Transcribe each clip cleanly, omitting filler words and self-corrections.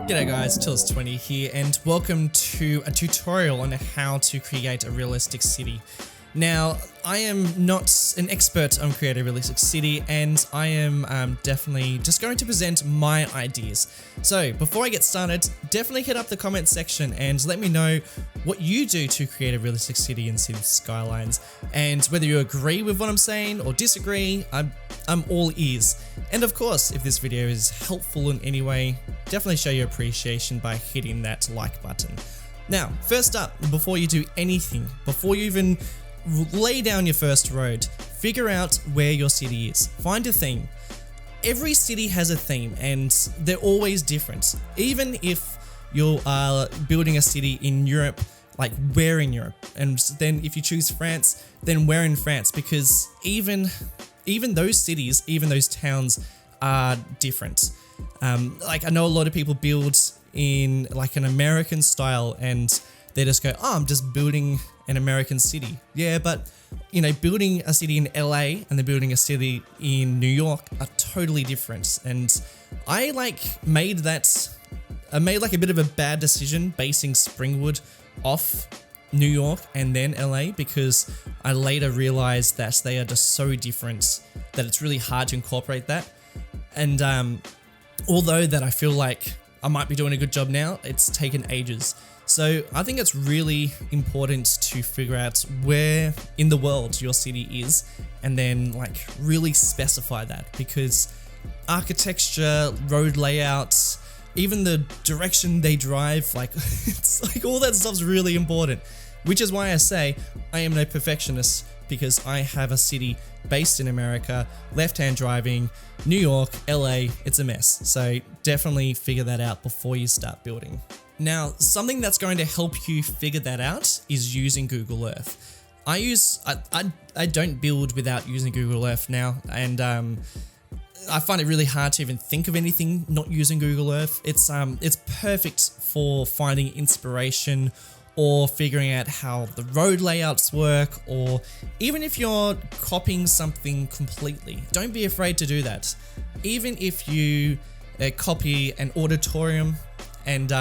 G'day guys, Tills20 here, and welcome to a tutorial on how to create a realistic city. Now, I am not an expert on creating a realistic city, and I am definitely just going to present my ideas. So, before I get started, definitely hit up the comment section and let me know what you do to create a realistic city in Cities Skylines, and whether you agree with what I'm saying or disagree, I'm all ears. And of course, if this video is helpful in any way, definitely show your appreciation by hitting that like button. Now, first up, before you do anything, before you even lay down your first road, figure out where your city is. Find a theme. Every city has a theme and they're always different. Even if you are building a city in Europe, like where in Europe? And then if you choose France, then where in France? Because even those cities, even those towns are different. Like I know a lot of people build in like an American style and they just go, oh, I'm just building an American city. Yeah, but you know, building a city in LA and then building a city in New York are totally different. And I made like a bit of a bad decision basing Springwood off New York and then LA, because I later realized that they are just so different that it's really hard to incorporate that. And although that I feel like I might be doing a good job now, it's taken ages. So I think it's really important to figure out where in the world your city is and then like really specify that, because architecture, road layouts, even the direction they drive, like it's like all that stuff's really important, which is why I say I am no perfectionist, because I have a city based in America, left-hand driving, New York, LA, it's a mess. So definitely figure that out before you start building. Now, something that's going to help you figure that out is using Google Earth. I don't build without using Google Earth now, and I find it really hard to even think of anything not using Google Earth. It's perfect for finding inspiration or figuring out how the road layouts work, or even if you're copying something completely, don't be afraid to do that. Even if you copy an auditorium and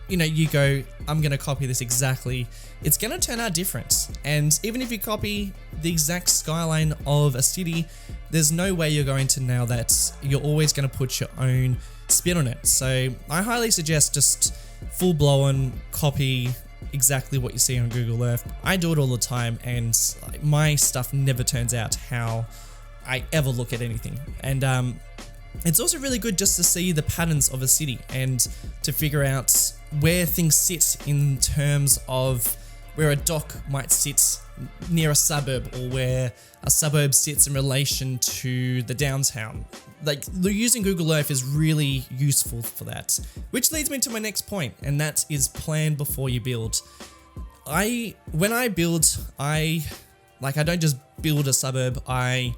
you know, you go, I'm gonna copy this exactly, it's gonna turn out different. And even if you copy the exact skyline of a city, there's no way you're going to nail that. You're always gonna put your own spin on it. So I highly suggest just full-blown copy exactly what you see on Google Earth. I do it all the time, and my stuff never turns out how I ever look at anything. And it's also really good just to see the patterns of a city and to figure out where things sit in terms of where a dock might sit near a suburb, or where a suburb sits in relation to the downtown. Like, using Google Earth is really useful for that. Which leads me to my next point, and that is plan before you build. When I build, I don't just build a suburb, I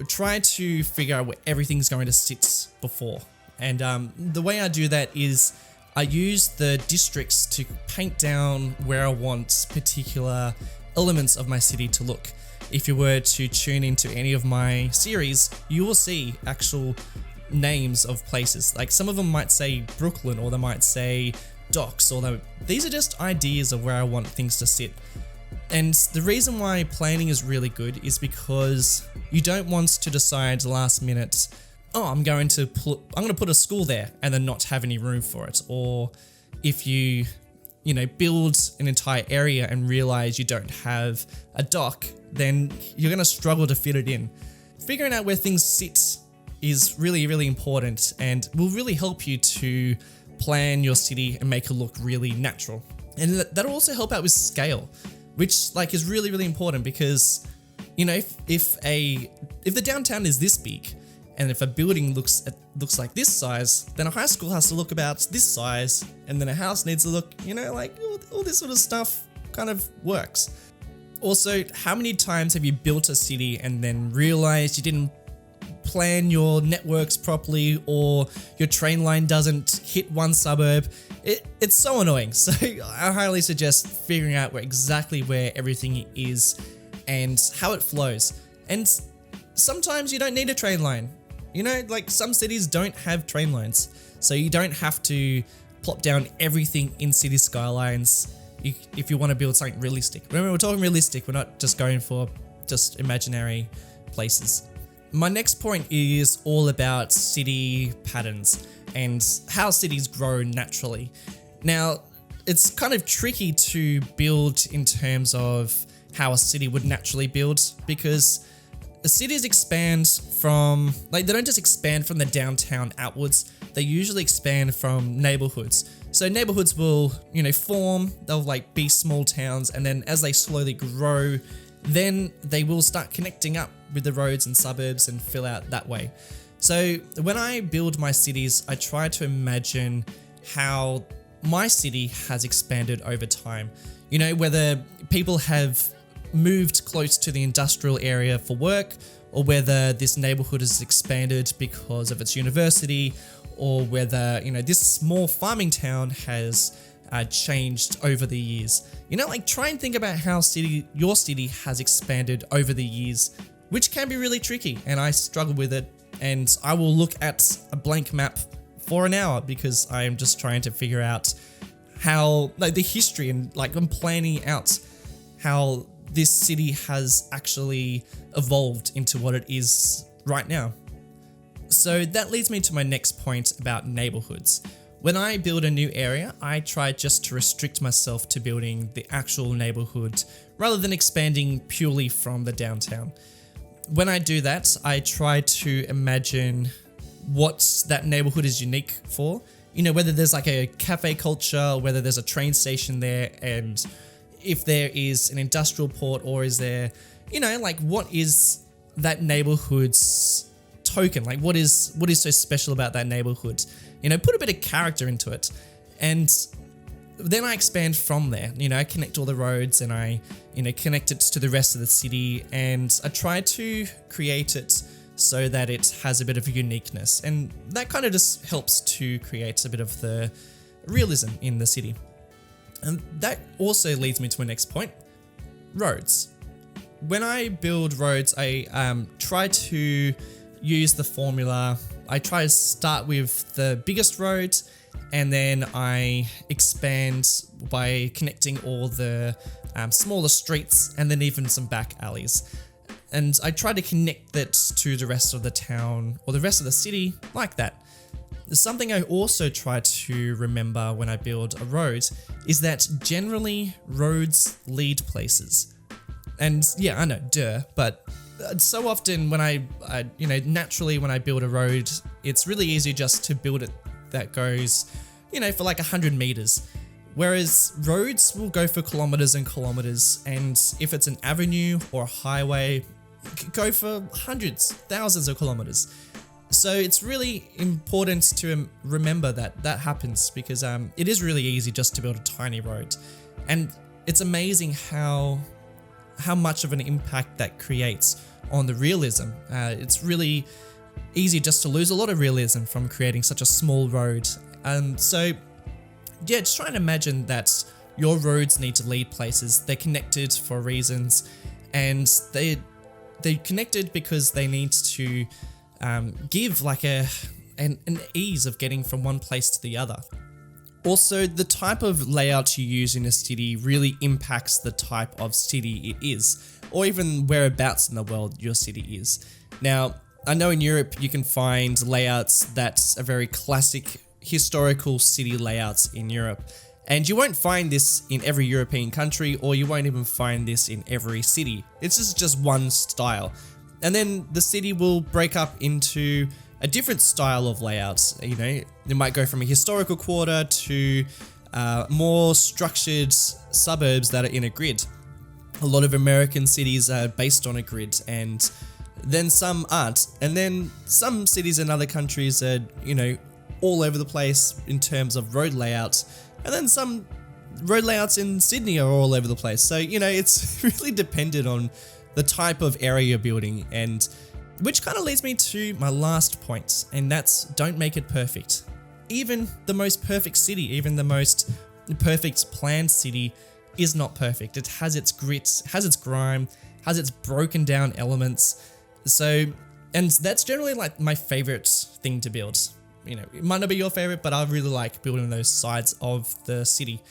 try to figure out where everything's going to sit before. And the way I do that is I use the districts to paint down where I want particular elements of my city to look. If you were to tune into any of my series, you will see actual names of places. Like some of them might say Brooklyn, or they might say Docks, or these are just ideas of where I want things to sit. And the reason why planning is really good is because you don't want to decide last minute, oh, I'm going to put a school there and then not have any room for it. Or if you build an entire area and realize you don't have a dock, then you're going to struggle to fit it in. Figuring out where things sit is really, really important and will really help you to plan your city and make it look really natural. And that'll also help out with scale, which is really, really important, because you know, if the downtown is this big, and if a building looks like this size, then a high school has to look about this size, and then a house needs to look, like all this sort of stuff kind of works. Also, how many times have you built a city and then realized you didn't plan your networks properly, or your train line doesn't hit one suburb? It's so annoying. So I highly suggest figuring out exactly where everything is and how it flows. And sometimes you don't need a train line. Like some cities don't have train lines, so you don't have to plop down everything in Cities Skylines if you want to build something realistic. Remember, we're talking realistic. We're not just going for just imaginary places. My next point is all about city patterns and how cities grow naturally. Now, it's kind of tricky to build in terms of how a city would naturally build, because cities expand from, they don't just expand from the downtown outwards, they usually expand from neighborhoods. So neighborhoods will, form, they'll be small towns, and then as they slowly grow, then they will start connecting up with the roads and suburbs and fill out that way. So when I build my cities, I try to imagine how my city has expanded over time. Whether people have moved close to the industrial area for work, or whether this neighborhood has expanded because of its university, or whether, this small farming town has changed over the years. Try and think about how your city has expanded over the years, which can be really tricky, and I struggle with it, and I will look at a blank map for an hour because I am just trying to figure out how, the history, and I'm planning out how this city has actually evolved into what it is right now. So that leads me to my next point about neighborhoods. When I build a new area, I try just to restrict myself to building the actual neighborhood rather than expanding purely from the downtown. When I do that, I try to imagine what that neighborhood is unique for. Whether there's a cafe culture, whether there's a train station there, and if there is an industrial port, or is there, what is that neighborhood's token? What is so special about that neighborhood? Put a bit of character into it. And then I expand from there. I connect all the roads, and I, connect it to the rest of the city, and I try to create it so that it has a bit of a uniqueness. And that kind of just helps to create a bit of the realism in the city. And that also leads me to my next point, roads. When I build roads, I try to use the formula. I try to start with the biggest road, and then I expand by connecting all the smaller streets, and then even some back alleys. And I try to connect that to the rest of the town or the rest of the city like that. Something I also try to remember when I build a road is that generally roads lead places. And yeah, I know, but so often when I naturally when I build a road, it's really easy just to build it that goes, for 100 meters. Whereas roads will go for kilometers and kilometers, and if it's an avenue or a highway, it could go for hundreds, thousands of kilometers. So it's really important to remember that happens, because it is really easy just to build a tiny road. And it's amazing how much of an impact that creates on the realism. It's really easy just to lose a lot of realism from creating such a small road. And so, yeah, just try and imagine that your roads need to lead places. They're connected for reasons, and they're connected because they need to give an ease of getting from one place to the other. Also, the type of layout you use in a city really impacts the type of city it is, or even whereabouts in the world your city is. Now, I know in Europe you can find layouts that are very classic historical city layouts in Europe, and you won't find this in every European country, or you won't even find this in every city. It's just one style. And then the city will break up into a different style of layouts. It might go from a historical quarter to more structured suburbs that are in a grid. A lot of American cities are based on a grid, and then some aren't. And then some cities in other countries are, all over the place in terms of road layouts. And then some road layouts in Sydney are all over the place. So, it's really dependent on the type of area you're building, and which kind of leads me to my last point, and that's don't make it perfect. Even the most perfect city, even the most perfect planned city is not perfect. It has its grit, has its grime, has its broken down elements. So, and that's generally my favorite thing to build. you know, it might not be your favorite, but I really like building those sides of the city.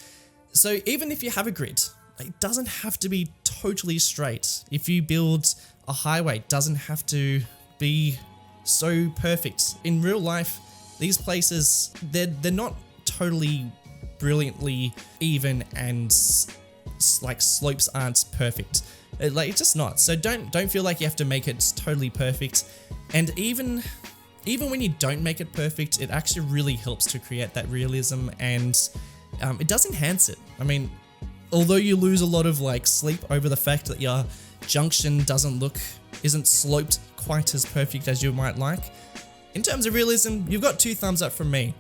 So even if you have a grid, it doesn't have to be totally straight. If you build a highway, it doesn't have to be so perfect. In real life, these places, they're not totally brilliantly even, and like slopes aren't perfect. Like, it's just not. So don't feel like you have to make it totally perfect. And even when you don't make it perfect, it actually really helps to create that realism, and it does enhance it. I mean, although you lose a lot of like sleep over the fact that your junction isn't sloped quite as perfect as you might like, in terms of realism, you've got 2 thumbs up from me.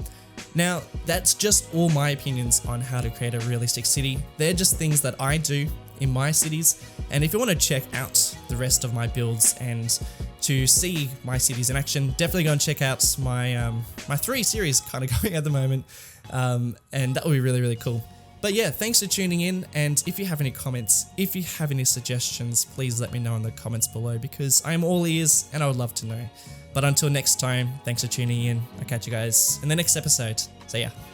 Now, that's just all my opinions on how to create a realistic city. They're just things that I do in my cities, and if you want to check out the rest of my builds and to see my cities in action, definitely go and check out my my 3 series kind of going at the moment, and that would be really, really cool. But yeah, thanks for tuning in, and if you have any comments, if you have any suggestions, please let me know in the comments below, because I am all ears and I would love to know. But until next time, thanks for tuning in. I'll catch you guys in the next episode. See ya.